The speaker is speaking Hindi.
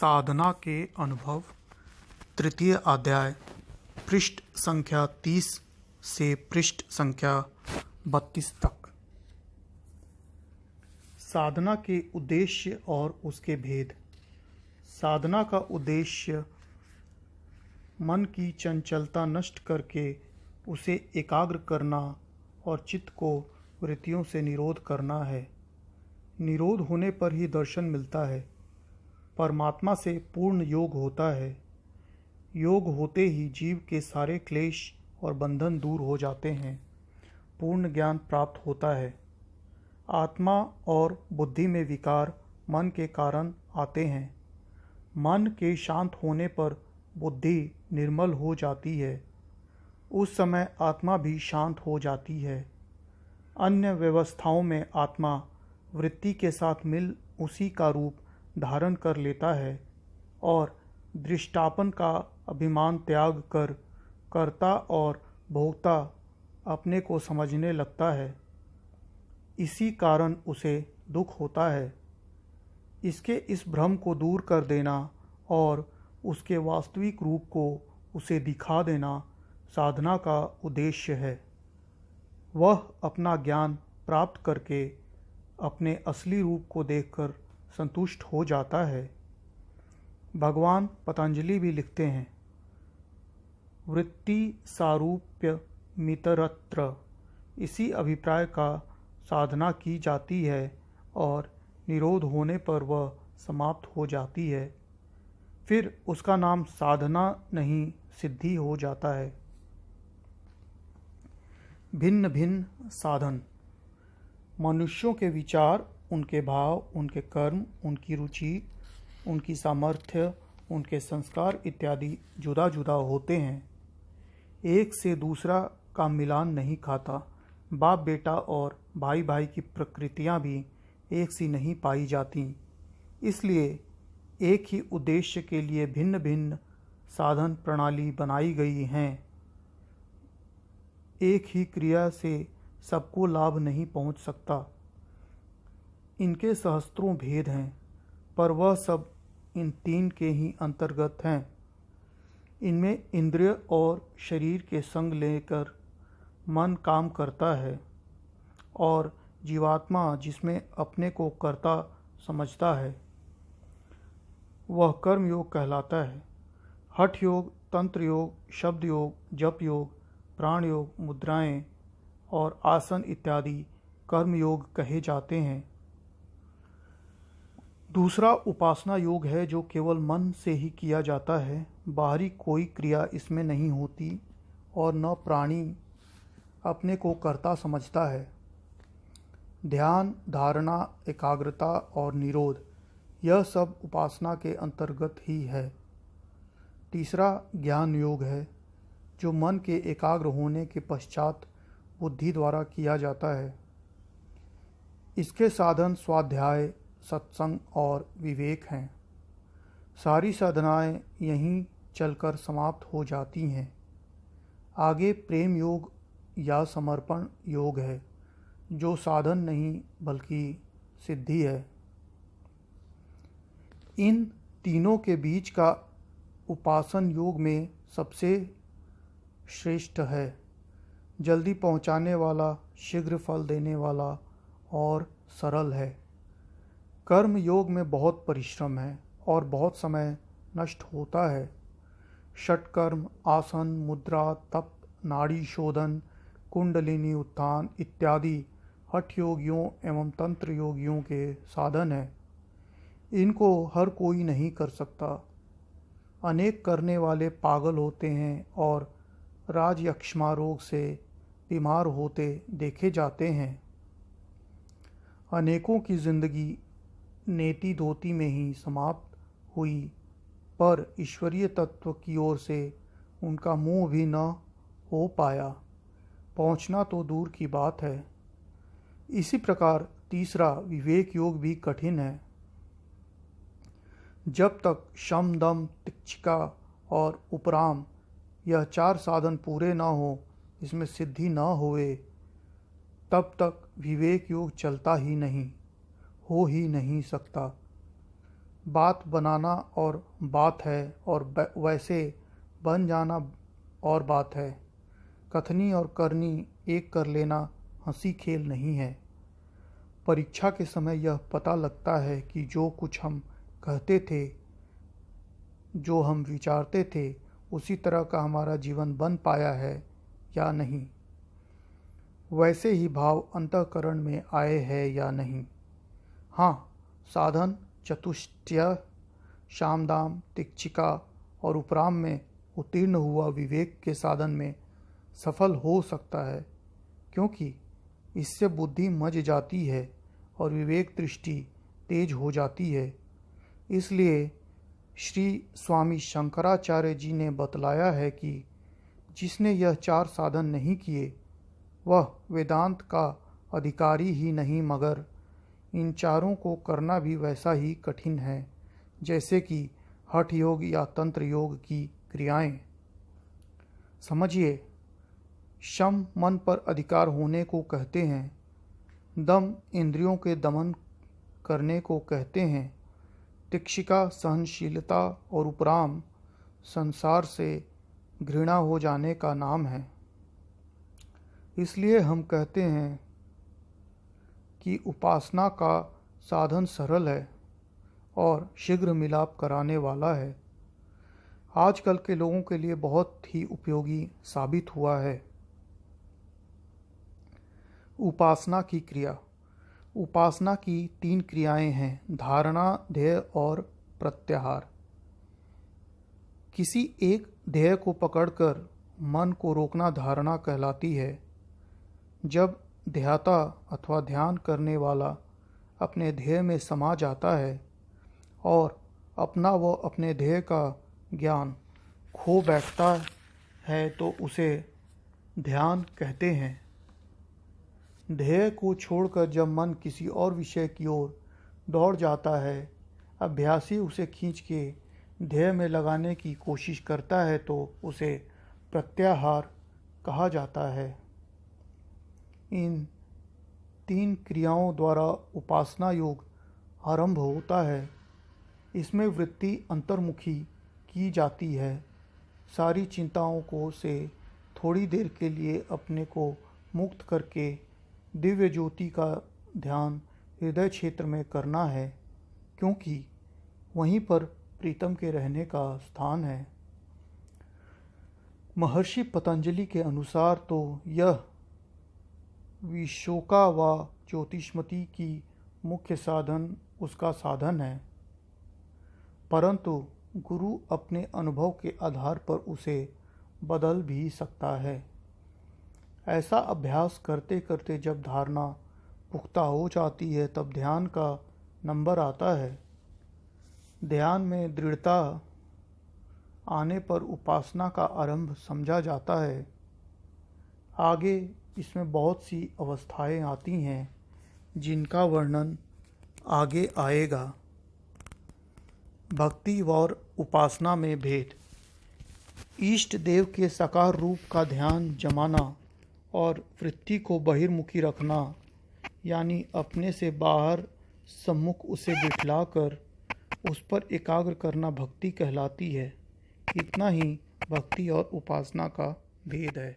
साधना के अनुभव तृतीय अध्याय पृष्ठ संख्या 30 से पृष्ठ संख्या 32 तक। साधना के उद्देश्य और उसके भेद। साधना का उद्देश्य मन की चंचलता नष्ट करके उसे एकाग्र करना और चित्त को वृत्तियों से निरोध करना है। निरोध होने पर ही दर्शन मिलता है, परमात्मा से पूर्ण योग होता है। योग होते ही जीव के सारे क्लेश और बंधन दूर हो जाते हैं, पूर्ण ज्ञान प्राप्त होता है। आत्मा और बुद्धि में विकार मन के कारण आते हैं। मन के शांत होने पर बुद्धि निर्मल हो जाती है, उस समय आत्मा भी शांत हो जाती है। अन्य व्यवस्थाओं में आत्मा वृत्ति के साथ मिल उसी का रूप धारण कर लेता है और दृष्टापन का अभिमान त्याग कर कर्ता और भोक्ता अपने को समझने लगता है। इसी कारण उसे दुख होता है। इसके इस भ्रम को दूर कर देना और उसके वास्तविक रूप को उसे दिखा देना साधना का उद्देश्य है। वह अपना ज्ञान प्राप्त करके अपने असली रूप को देखकर संतुष्ट हो जाता है। भगवान पतंजलि भी लिखते हैं, वृत्ति सारूप्य मितरत्र। इसी अभिप्राय का साधना की जाती है और निरोध होने पर वह समाप्त हो जाती है। फिर उसका नाम साधना नहीं सिद्धि हो जाता है। भिन्न भिन्न साधन। मनुष्यों के विचार, उनके भाव, उनके कर्म, उनकी रुचि, उनकी सामर्थ्य, उनके संस्कार इत्यादि जुदा जुदा होते हैं। एक से दूसरा का मिलान नहीं खाता। बाप बेटा और भाई भाई की प्रकृतियां भी एक सी नहीं पाई जाती। इसलिए एक ही उद्देश्य के लिए भिन्न भिन्न साधन प्रणाली बनाई गई हैं। एक ही क्रिया से सबको लाभ नहीं पहुंच सकता। इनके सहस्त्रों भेद हैं, पर वह सब इन तीन के ही अंतर्गत हैं। इनमें इंद्रिय और शरीर के संग लेकर मन काम करता है और जीवात्मा जिसमें अपने को कर्ता समझता है वह कर्म योग कहलाता है। हठ योग, तंत्र योग, शब्द योग, जप योग, प्राण योग, मुद्राएं और आसन इत्यादि कर्म योग कहे जाते हैं। दूसरा उपासना योग है जो केवल मन से ही किया जाता है। बाहरी कोई क्रिया इसमें नहीं होती और न प्राणी अपने को कर्ता समझता है। ध्यान, धारणा, एकाग्रता और निरोध यह सब उपासना के अंतर्गत ही है। तीसरा ज्ञान योग है जो मन के एकाग्र होने के पश्चात बुद्धि द्वारा किया जाता है। इसके साधन स्वाध्याय, सत्संग और विवेक हैं। सारी साधनाएं यहीं चलकर समाप्त हो जाती हैं। आगे प्रेम योग या समर्पण योग है जो साधन नहीं बल्कि सिद्धि है। इन तीनों के बीच का उपासन योग में सबसे श्रेष्ठ है, जल्दी पहुंचाने वाला, शीघ्र फल देने वाला और सरल है। कर्म योग में बहुत परिश्रम है और बहुत समय नष्ट होता है। षटकर्म, आसन, मुद्रा, तप, नाड़ी शोधन, कुंडलिनी उत्थान इत्यादि हठ योगियों एवं तंत्र योगियों के साधन हैं। इनको हर कोई नहीं कर सकता। अनेक करने वाले पागल होते हैं और राजयक्ष्मा रोग से बीमार होते देखे जाते हैं। अनेकों की जिंदगी नेति धोती में ही समाप्त हुई, पर ईश्वरीय तत्व की ओर से उनका मुंह भी न हो पाया। पहुंचना तो दूर की बात है। इसी प्रकार तीसरा विवेक योग भी कठिन है। जब तक शम, दम, तिक्षिका और उपराम यह चार साधन पूरे न हो, इसमें सिद्धि न होए, तब तक विवेक योग चलता ही नहीं, हो ही नहीं सकता। बात बनाना और बात है, और वैसे बन जाना और बात है। कथनी और करनी एक कर लेना हंसी खेल नहीं है। परीक्षा के समय यह पता लगता है कि जो कुछ हम कहते थे, जो हम विचारते थे, उसी तरह का हमारा जीवन बन पाया है या नहीं, वैसे ही भाव अंतःकरण में आए हैं या नहीं। हाँ, साधन चतुष्टय, शामदाम, तिक्षिका और उपराम में उत्तीर्ण हुआ विवेक के साधन में सफल हो सकता है, क्योंकि इससे बुद्धि मज जाती है और विवेक दृष्टि तेज हो जाती है। इसलिए श्री स्वामी शंकराचार्य जी ने बतलाया है कि जिसने यह 4 साधन नहीं किए वह वेदांत का अधिकारी ही नहीं, मगर इन चारों को करना भी वैसा ही कठिन है जैसे कि हठ योग या तंत्र योग की क्रियाएं। समझिए, शम मन पर अधिकार होने को कहते हैं, दम इंद्रियों के दमन करने को कहते हैं, तिक्षिका सहनशीलता और उपराम संसार से घृणा हो जाने का नाम है। इसलिए हम कहते हैं कि उपासना का साधन सरल है और शीघ्र मिलाप कराने वाला है। आजकल के लोगों के लिए बहुत ही उपयोगी साबित हुआ है। उपासना की क्रिया। उपासना की 3 क्रियाएं हैं: धारणा, ध्येय और प्रत्याहार। किसी एक ध्येय को पकड़कर मन को रोकना धारणा कहलाती है। जब ध्याता अथवा ध्यान करने वाला अपने ध्येय में समा जाता है और अपना व अपने ध्येय का ज्ञान खो बैठता है तो उसे ध्यान कहते हैं। ध्येय को छोड़कर जब मन किसी और विषय की ओर दौड़ जाता है, अभ्यासी उसे खींच के ध्येय में लगाने की कोशिश करता है तो उसे प्रत्याहार कहा जाता है। इन 3 क्रियाओं द्वारा उपासना योग आरंभ होता है। इसमें वृत्ति अंतर्मुखी की जाती है। सारी चिंताओं को से थोड़ी देर के लिए अपने को मुक्त करके दिव्य ज्योति का ध्यान हृदय क्षेत्र में करना है, क्योंकि वहीं पर प्रीतम के रहने का स्थान है। महर्षि पतंजलि के अनुसार तो यह विशोका व ज्योतिष्मती की मुख्य साधन उसका साधन है, परंतु गुरु अपने अनुभव के आधार पर उसे बदल भी सकता है। ऐसा अभ्यास करते करते जब धारणा पुख्ता हो जाती है तब ध्यान का नंबर आता है। ध्यान में दृढ़ता आने पर उपासना का आरंभ समझा जाता है। आगे इसमें बहुत सी अवस्थाएं आती हैं जिनका वर्णन आगे आएगा। भक्ति और उपासना में भेद। इष्ट देव के साकार रूप का ध्यान जमाना और वृत्ति को बहिर्मुखी रखना, यानी अपने से बाहर सम्मुख उसे बिठलाकर उस पर एकाग्र करना भक्ति कहलाती है। इतना ही भक्ति और उपासना का भेद है।